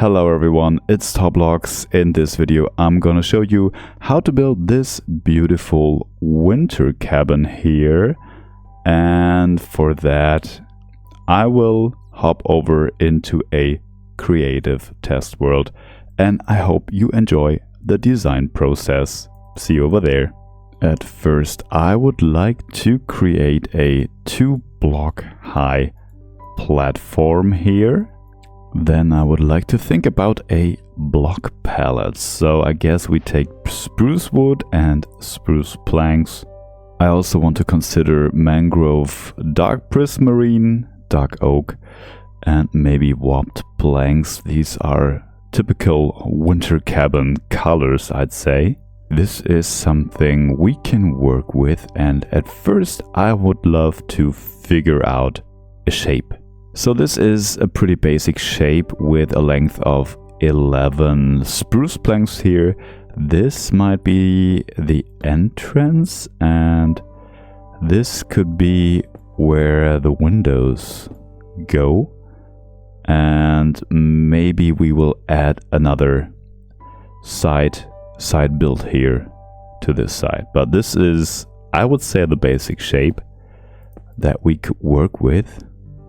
Hello everyone, it's Toblocks. In this video I'm gonna show you how to build this beautiful winter cabin here, and for that I will hop over into a creative test world and I hope you enjoy the design process. See you over there. At first I would like to create a 2-block high platform here. Then I would like to think about a block palette. So I guess we take spruce wood and spruce planks. I also want to consider mangrove, dark prismarine, dark oak, and maybe warped planks. These are typical winter cabin colors, I'd say. This is something we can work with, and at first I would love to figure out a shape. So this is a pretty basic shape with a length of 11 spruce planks here. This might be the entrance, and this could be where the windows go. And maybe we will add another side build here to this side. But this is, I would say, the basic shape that we could work with.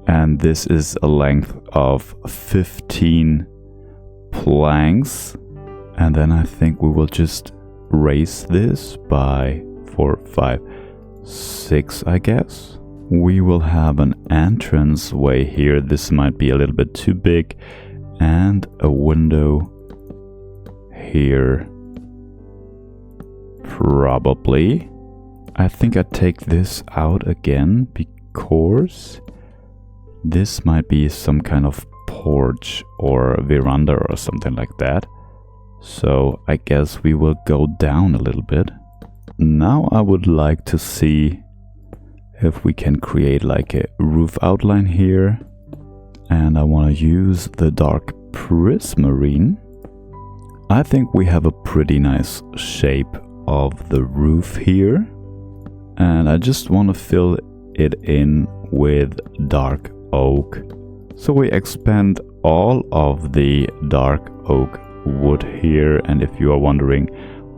And this is a length of 15 planks. And then I think we will just raise this by 4, 5, 6, I guess. We will have an entrance way here. This might be a little bit too big. And a window here. Probably. I think I take this out again because this might be some kind of porch or veranda or something like that. So I guess we will go down a little bit. Now I would like to see if we can create like a roof outline here. And I want to use the dark prismarine. I think we have a pretty nice shape of the roof here. And I just want to fill it in with dark oak. So we expand all of the dark oak wood here, and if you are wondering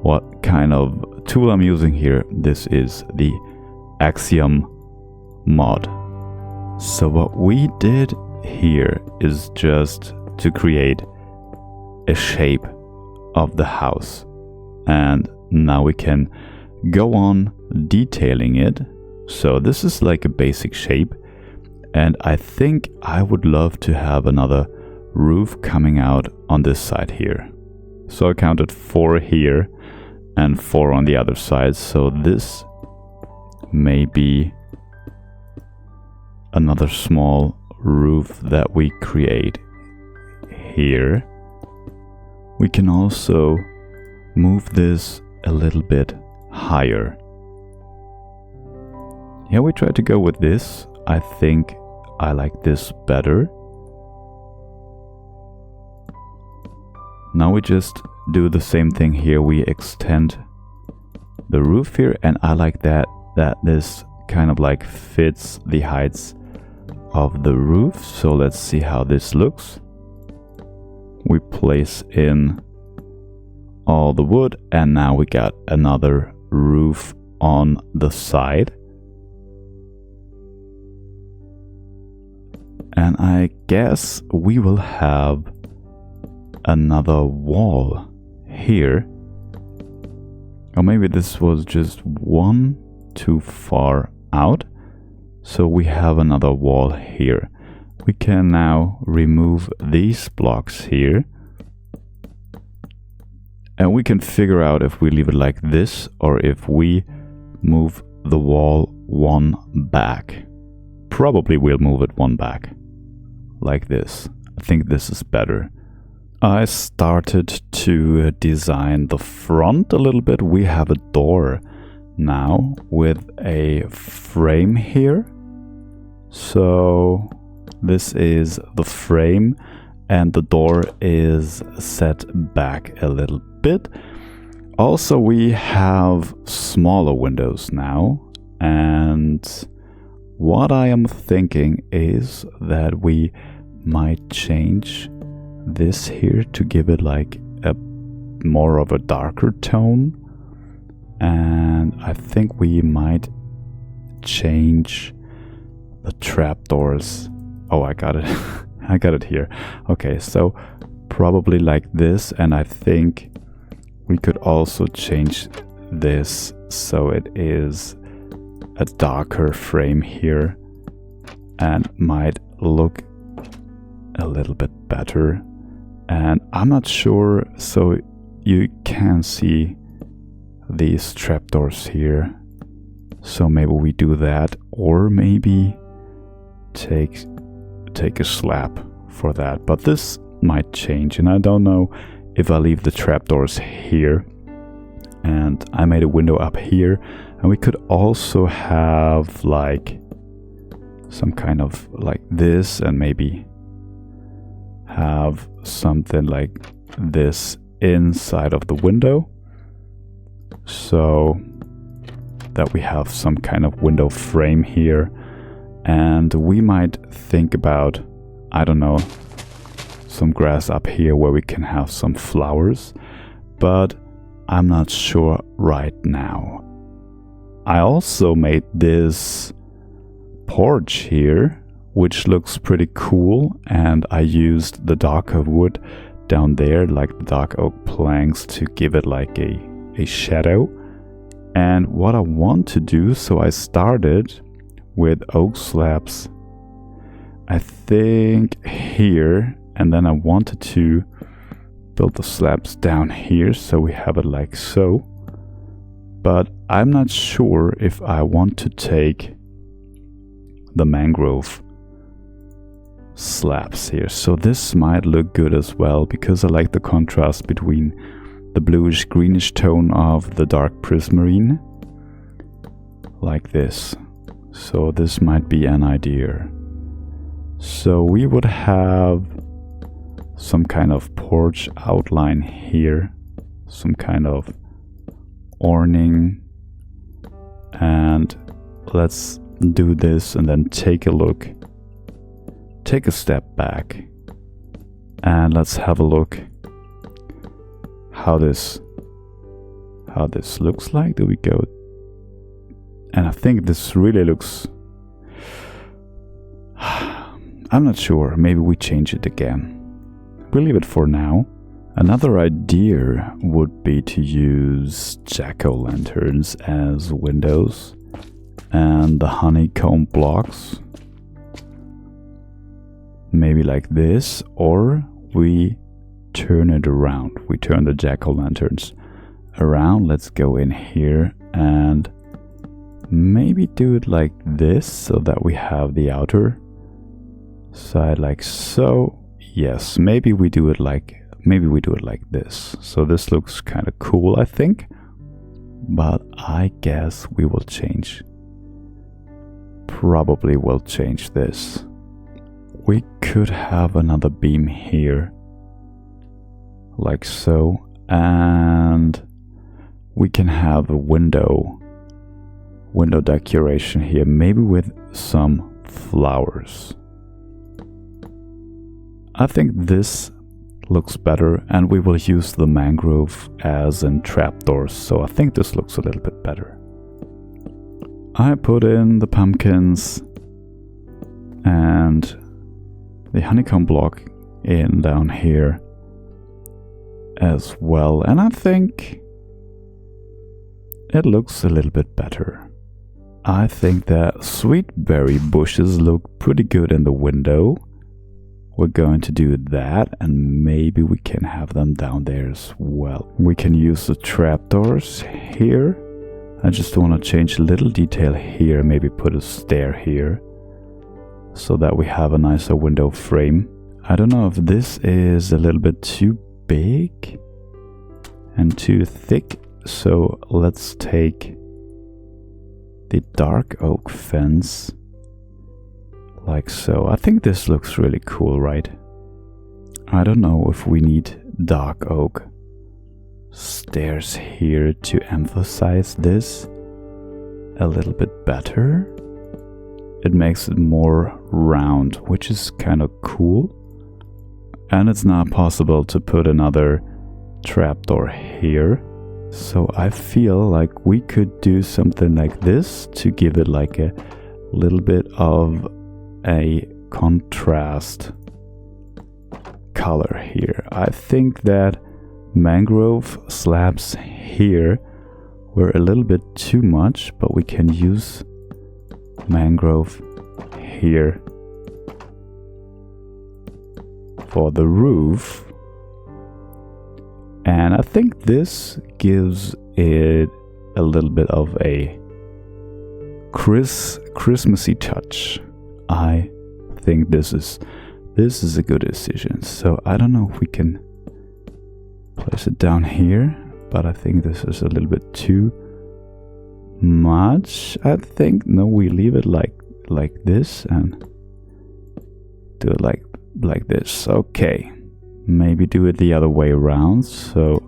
what kind of tool I'm using here, this is the Freecam Mod. So what we did here is just to create a shape of the house, and now we can go on detailing it. So this is like a basic shape. And I think I would love to have another roof coming out on this side here. So I counted 4 here and 4 on the other side. So this may be another small roof that we create here. We can also move this a little bit higher. Yeah, we try to go with this. I think I like this better. Now we just do the same thing here. We extend the roof here, and I like that this kind of like fits the heights of the roof. So let's see how this looks. We place in all the wood, and now we got another roof on the side. And I guess we will have another wall here. Or maybe this was just one too far out. So we have another wall here. We can now remove these blocks here. And we can figure out if we leave it like this or if we move the wall one back. Probably we'll move it one back. Like this. I think this is better. I started to design the front a little bit. We have a door now with a frame here. So this is the frame, and the door is set back a little bit. Also, we have smaller windows now, and what I am thinking is that we might change this here to give it like a more of a darker tone. And I think we might change the trapdoors. Oh, I got it. I got it here. Okay, so probably like this, and I think we could also change this so it is a darker frame here and might look a little bit better. And I'm not sure, so you can see these trapdoors here, so maybe we do that, or maybe take a slab for that. But this might change, and I don't know if I leave the trapdoors here and I made a window up here. And we could also have like some kind of like this, and maybe have something like this inside of the window, so that we have some kind of window frame here. And we might think about, I don't know, some grass up here where we can have some flowers, but I'm not sure right now. I also made this porch here, which looks pretty cool, and I used the darker wood down there, like the dark oak planks, to give it like a shadow. And what I want to do, so I started with oak slabs, I think here, and then I wanted to build the slabs down here, so we have it like so. But I'm not sure if I want to take the mangrove slabs here. So this might look good as well, because I like the contrast between the bluish greenish tone of the dark prismarine, like this. So this might be an idea. So we would have some kind of porch outline here, some kind of awning, and let's do this and then take a look, take a step back, and let's have a look how this looks like. Do we go? And I think this really looks, I'm not sure, maybe we change it again. We'll leave it for now. Another idea would be to use jack-o'-lanterns as windows, and the honeycomb blocks, maybe like this, or we turn it around. We turn the jack-o'-lanterns around. Let's go in here and maybe do it like this, so that we have the outer side like so. Yes, maybe we do it like this. So this looks kind of cool, I think. But I guess we will change. Probably will change this. We could have another beam here, like so, and we can have a window decoration here, maybe with some flowers. I think this looks better, and we will use the mangrove as in trapdoors, so I think this looks a little bit better. I put in the pumpkins and the honeycomb block in down here as well, and I think it looks a little bit better. I think that sweet berry bushes look pretty good in the window. We're going to do that, and maybe we can have them down there as well. We can use the trapdoors here. I just want to change a little detail here, maybe put a stair here, so that we have a nicer window frame. I don't know if this is a little bit too big and too thick, so let's take the dark oak fence like so. I think this looks really cool, right? I don't know if we need dark oak stairs here to emphasize this a little bit better. It makes it more round, which is kind of cool. And it's not possible to put another trapdoor here. So I feel like we could do something like this to give it like a little bit of a contrast color here. I think that mangrove slabs here were a little bit too much, but we can use mangrove here for the roof. And I think this gives it a little bit of a Christmassy touch. I think this is a good decision. So I don't know if we can place it down here, but I think this is a little bit too much. I think no, we leave it like this and do it like this. Okay. Maybe do it the other way around. So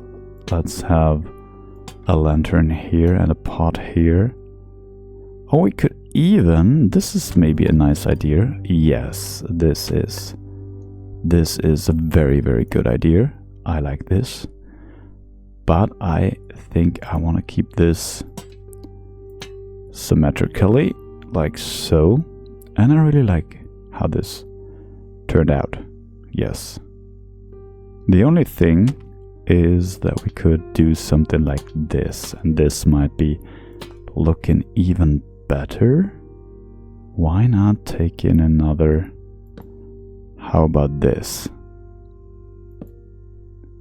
let's have a lantern here and a pot here. Or we could even, this is maybe a nice idea. Yes, this is a very, very good idea. I like this. But I think I want to keep this symmetrically, like so. And I really like how this turned out. Yes. The only thing is that we could do something like this, and this might be looking even better. Why not take in another? How about this?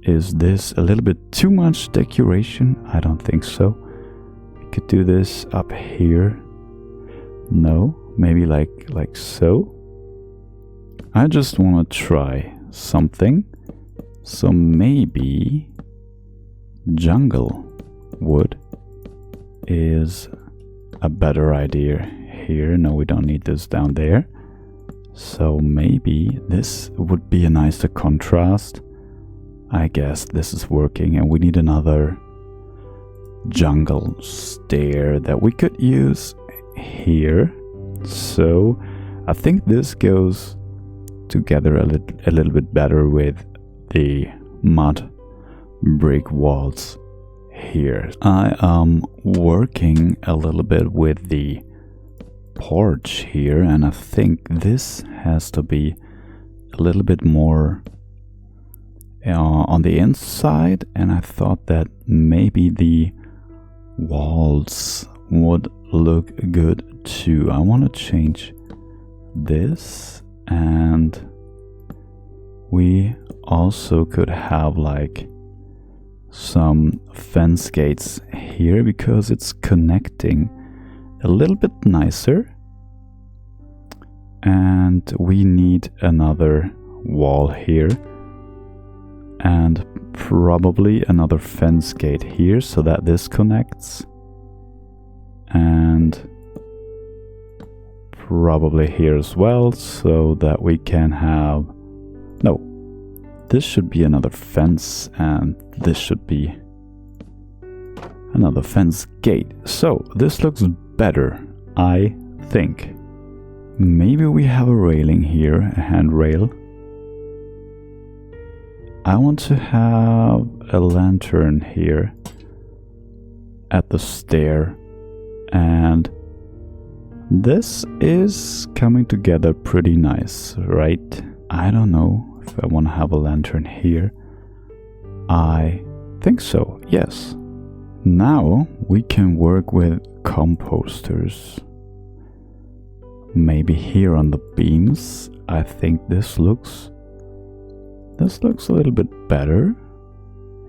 Is this a little bit too much decoration? I don't think so. We could do this up here. No, maybe like so. I just want to try something. So maybe jungle wood is a better idea here. No, we don't need this down there. So maybe this would be a nicer contrast. I guess this is working, and we need another jungle stair that we could use here. So I think this goes together a little bit better with the mud brick walls here. I am working a little bit with the porch here, and I think this has to be a little bit more on the inside, and I thought that maybe the walls would look good too. I want to change this, and we also could have like some fence gates here because it's connecting a little bit nicer. And we need another wall here and probably another fence gate here so that this connects, and probably here as well so that we can have, no, this should be another fence, and this should be another fence gate. So this looks better, I think. Maybe we have a railing here, a handrail. I want to have a lantern here at the stair, and this is coming together pretty nice, right? I don't know if I want to have a lantern here. I think so, yes. Now we can work with composters. Maybe here on the beams. I think this looks a little bit better.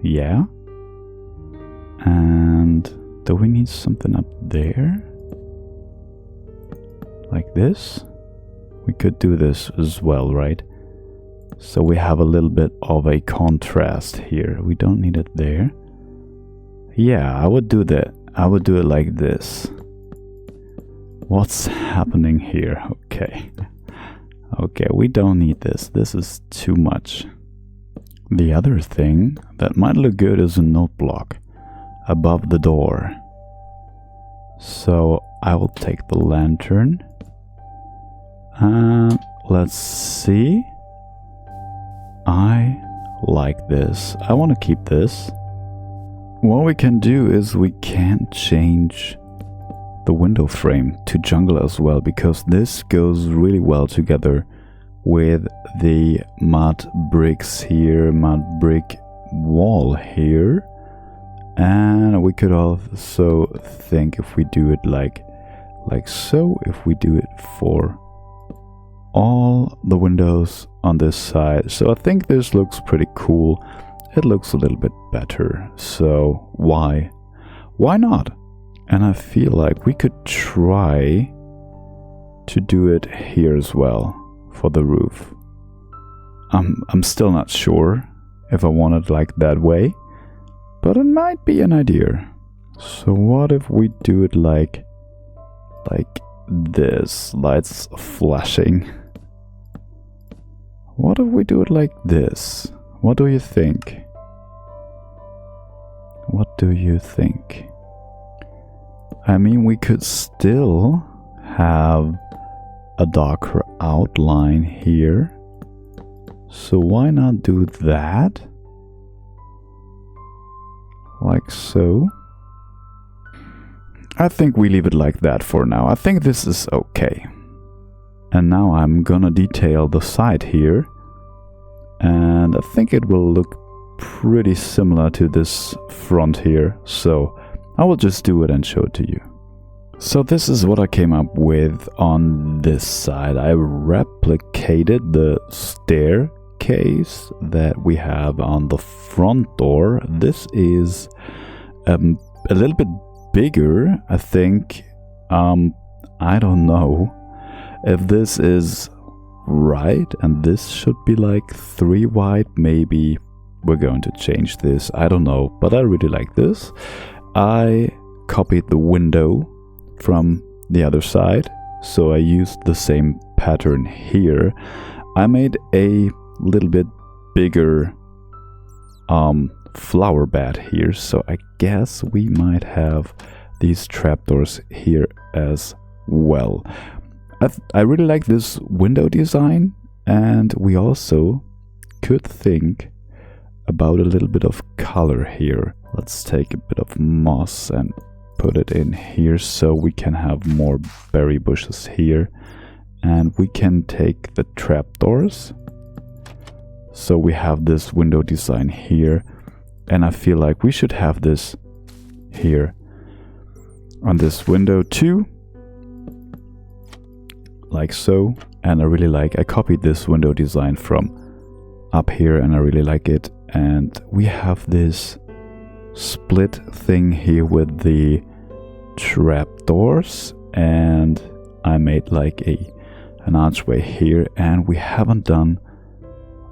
Yeah. And do we need something up there? Like this? We could do this as well, right? So we have a little bit of a contrast here. We don't need it there. Yeah, I would do that. I would do it like this. What's happening here? Okay. Okay, we don't need this. This is too much. The other thing that might look good is a note block above the door. So I will take the lantern. And let's see. I like this. I want to keep this. What we can do is we can change the window frame to jungle as well, because this goes really well together with the mud bricks here, mud brick wall here. And we could also think if we do it like so, if we do it for all the windows on this side. So I think this looks pretty cool. It looks a little bit better. So why not? And I feel like we could try to do it here as well for the roof. I'm still not sure if I want it like that way, but it might be an idea. So what if we do it like this, lights flashing? What if we do it like this? What do you think? What do you think? I mean, we could still have a darker outline here. So why not do that? Like so. I think we leave it like that for now. I think this is okay. And now I'm gonna detail the side here. And I think it will look pretty similar to this front here. So I will just do it and show it to you. So this is what I came up with on this side. I replicated the staircase that we have on the front door. This is a little bit bigger, I think. I don't know if this is right, and this should be like 3 wide. Maybe we're going to change this, I don't know, but I really like this. I copied the window from the other side, so I used the same pattern here. I made a little bit bigger flower bed here, so I guess we might have these trapdoors here as well. I really like this window design, and we also could think about a little bit of color here. Let's take a bit of moss and put it in here so we can have more berry bushes here. And we can take the trapdoors. So we have this window design here. And I feel like we should have this here on this window too. Like so. And I copied this window design from up here, and I really like it. And we have this split thing here with the trapdoors, and I made like an archway here, and we haven't done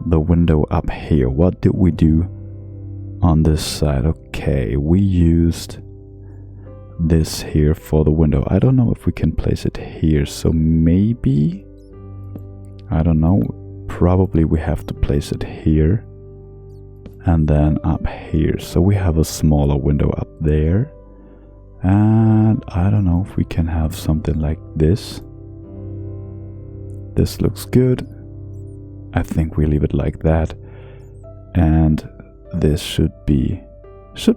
the window up here. What did we do on this side? Okay, we used this here for the window. I don't know if we can place it here, so maybe, I don't know, probably we have to place it here and then up here. So we have a smaller window up there, and I don't know if we can have something like this. This looks good. I think we leave it like that, and this should be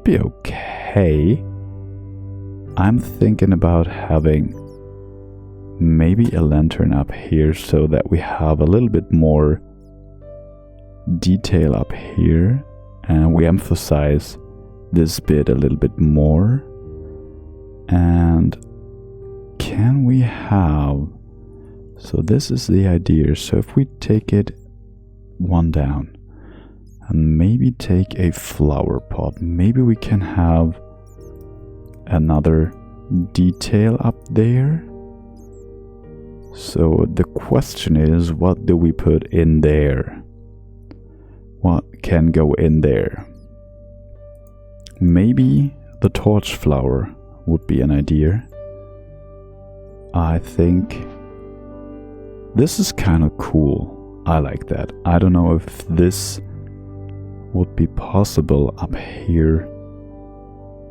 okay. I'm thinking about having maybe a lantern up here so that we have a little bit more detail up here, and we emphasize this bit a little bit more. And can we have, so this is the idea. So if we take it one down and maybe take a flower pot, maybe we can have another detail up there. So the question is, what do we put in there? What can go in there? Maybe the torch flower would be an idea. I think this is kind of cool. I like that. I don't know if this would be possible up here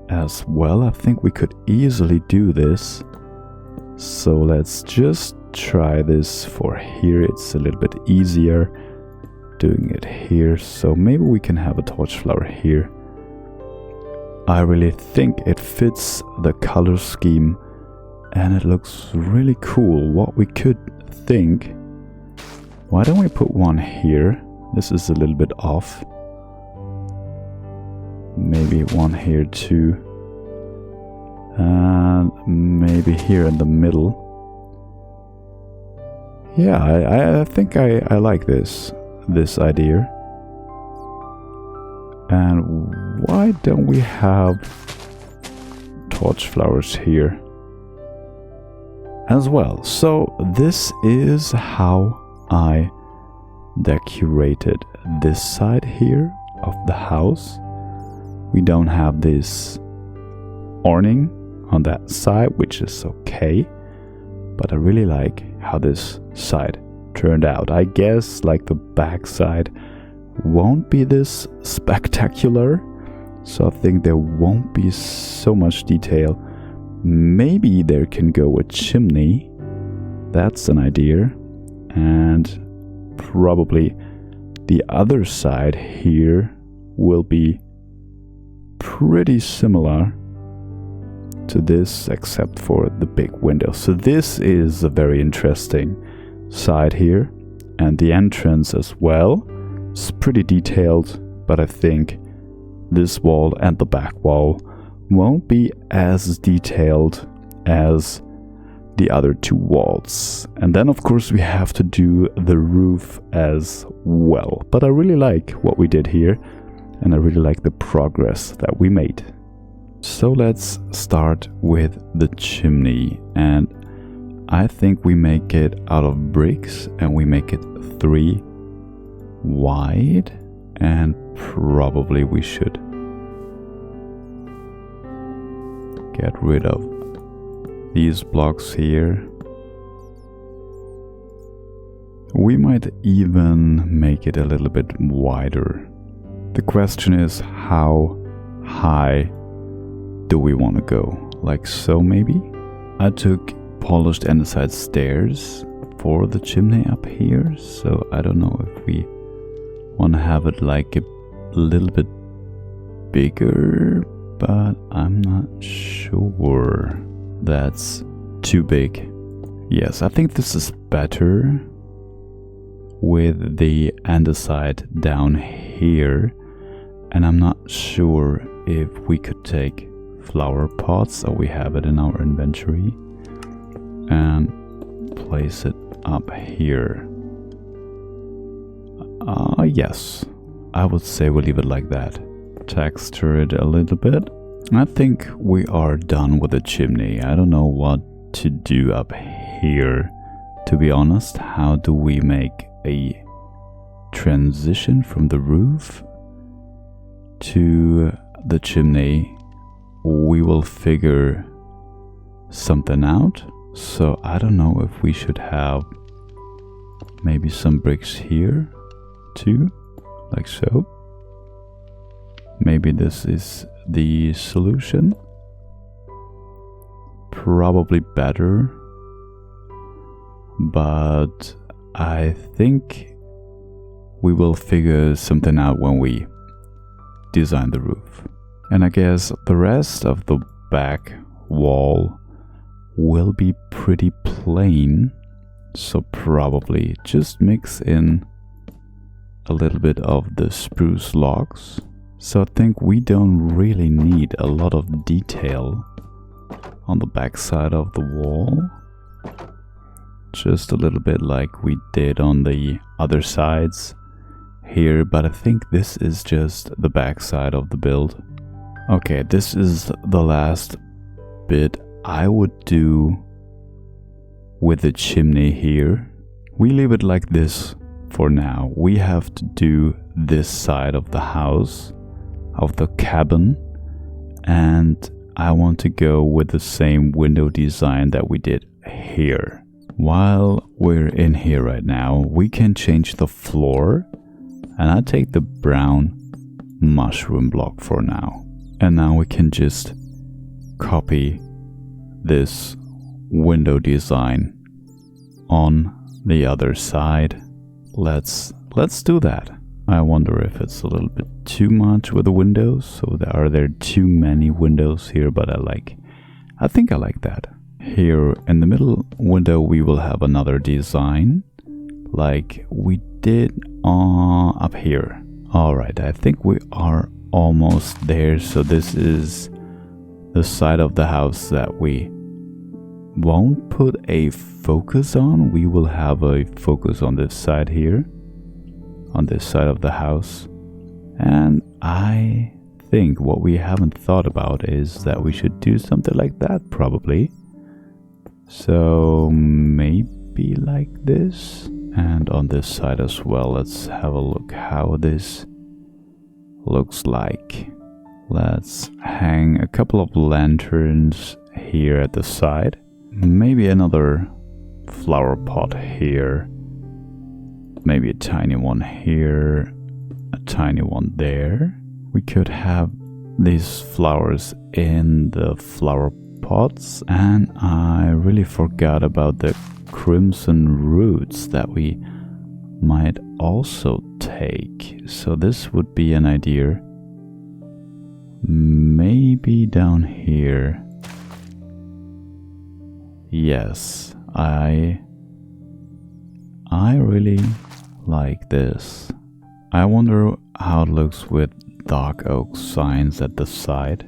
as well. I think we could easily do this. So let's just try this for here. It's a little bit easier doing it here, so maybe we can have a torch flower here. I really think it fits the color scheme and it looks really cool. What we could think, why don't we put one here? This is a little bit off. Maybe one here too. And maybe here in the middle. Yeah, I think I like this idea. And why don't we have torch flowers here as well? So this is how I decorated this side here of the house. We don't have this awning on that side, which is okay, but I really like how this side turned out. I guess like the back side won't be this spectacular, so I think there won't be so much detail. Maybe there can go a chimney, that's an idea, and probably the other side here will be pretty similar to this, except for the big window. So this is a very interesting side here, and the entrance as well. It's pretty detailed, but I think this wall and the back wall won't be as detailed as the other two walls. And then of course we have to do the roof as well. But I really like what we did here, and I really like the progress that we made. So let's start with the chimney, and I think we make it out of bricks and we make it 3 wide, and probably we should get rid of these blocks here. We might even make it a little bit wider. The question is, how high do we want to go? Like so maybe? I took polished andesite stairs for the chimney up here, so I don't know if we want to have it like a little bit bigger, but I'm not sure. That's too big. Yes, I think this is better with the andesite down here, and I'm not sure if we could take flower pots, so we have it in our inventory, and place it up here. Yes, I would say we'll leave it like that. Texture it a little bit. I think we are done with the chimney. I don't know what to do up here, to be honest. How do we make a transition from the roof to the chimney? We will figure something out. So I don't know if we should have maybe some bricks here too, like so. Maybe this is the solution. Probably better, but I think we will figure something out when we design the roof. And I guess the rest of the back wall will be pretty plain, so probably just mix in a little bit of the spruce logs. So I think we don't really need a lot of detail on the back side of the wall, just a little bit like we did on the other sides here, but I think this is just the back side of the build. Okay, this is the last bit I would do with the chimney here. We leave it like this for now. We have to do this side of the house, of the cabin, and I want to go with the same window design that we did here. While we're in here right now, we can change the floor, and I take the brown mushroom block for now. And now we can just copy this window design on the other side. Let's let's do that. I wonder if it's a little bit too much with the windows. So are there too many windows here? But I think I like that. Here in the middle window, we will have another design like we did up here. All right, I think we are almost there. So this is the side of the house that we won't put a focus on. We will have a focus on this side here, on this side of the house. And I think what we haven't thought about is that we should do something like that probably. So maybe like this. And on this side as well, let's have a look how this looks like. Let's hang a couple of lanterns here at the side. Maybe another flower pot here. Maybe a tiny one here. A tiny one there. We could have these flowers in the flower pots. And I really forgot about the crimson roots that we might also take. So this would be an idea. Maybe down here. Yes, I really like this. I wonder how it looks with dark oak signs at the side.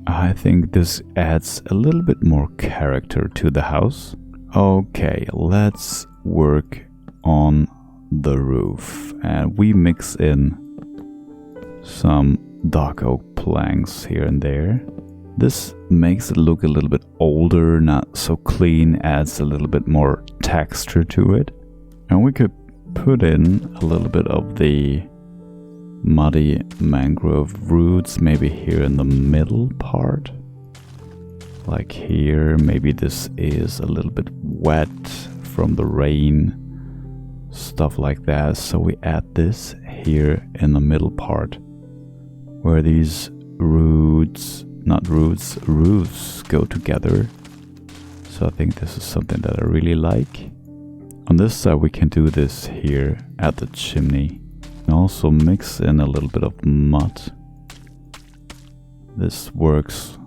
I think this adds a little bit more character to the house. Okay, let's work on the roof. And we mix in some dark oak planks here and there. This makes it look a little bit older, not so clean, adds a little bit more texture to it. And we could put in a little bit of the muddy mangrove roots, maybe here in the middle part. Like here, maybe this is a little bit wet from the rain, stuff like that. So we add this here in the middle part, where these roofs go together. So I think this is something that I really like. On this side we can do this here at the chimney. And also mix in a little bit of mud. This works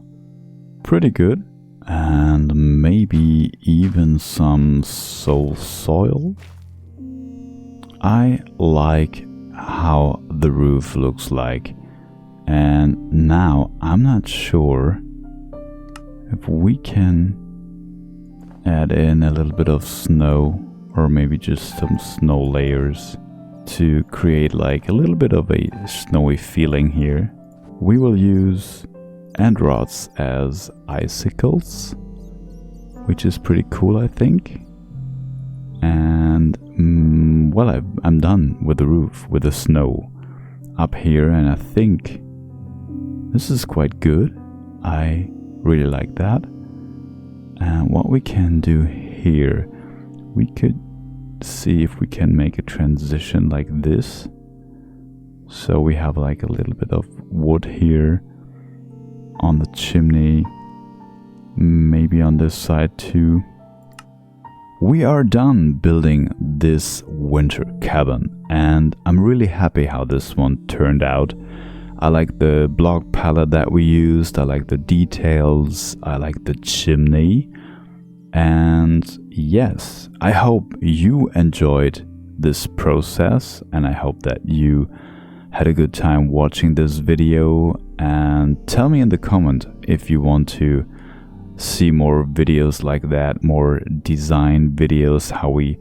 pretty good. And maybe even some soil. I like how the roof looks like. And now I'm not sure if we can add in a little bit of snow, or maybe just some snow layers to create like a little bit of a snowy feeling here. We will use end rods as icicles, which is pretty cool, I think. And well, I'm done with the roof, with the snow up here, and I think this is quite good. I really like that. And what we can do here, we could see if we can make a transition like this. So we have like a little bit of wood here on the chimney, maybe on this side too. We are done building this winter cabin, and I'm really happy how this one turned out. I like the block palette that we used, I like the details, I like the chimney. And yes, I hope you enjoyed this process, and I hope that you had a good time watching this video. And tell me in the comment if you want to see more videos like that, more design videos, how we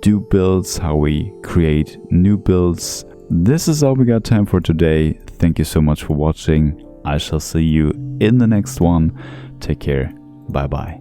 do builds, how we create new builds. This is all we got time for today. Thank you so much for watching. I shall see you in the next one. Take care. Bye bye.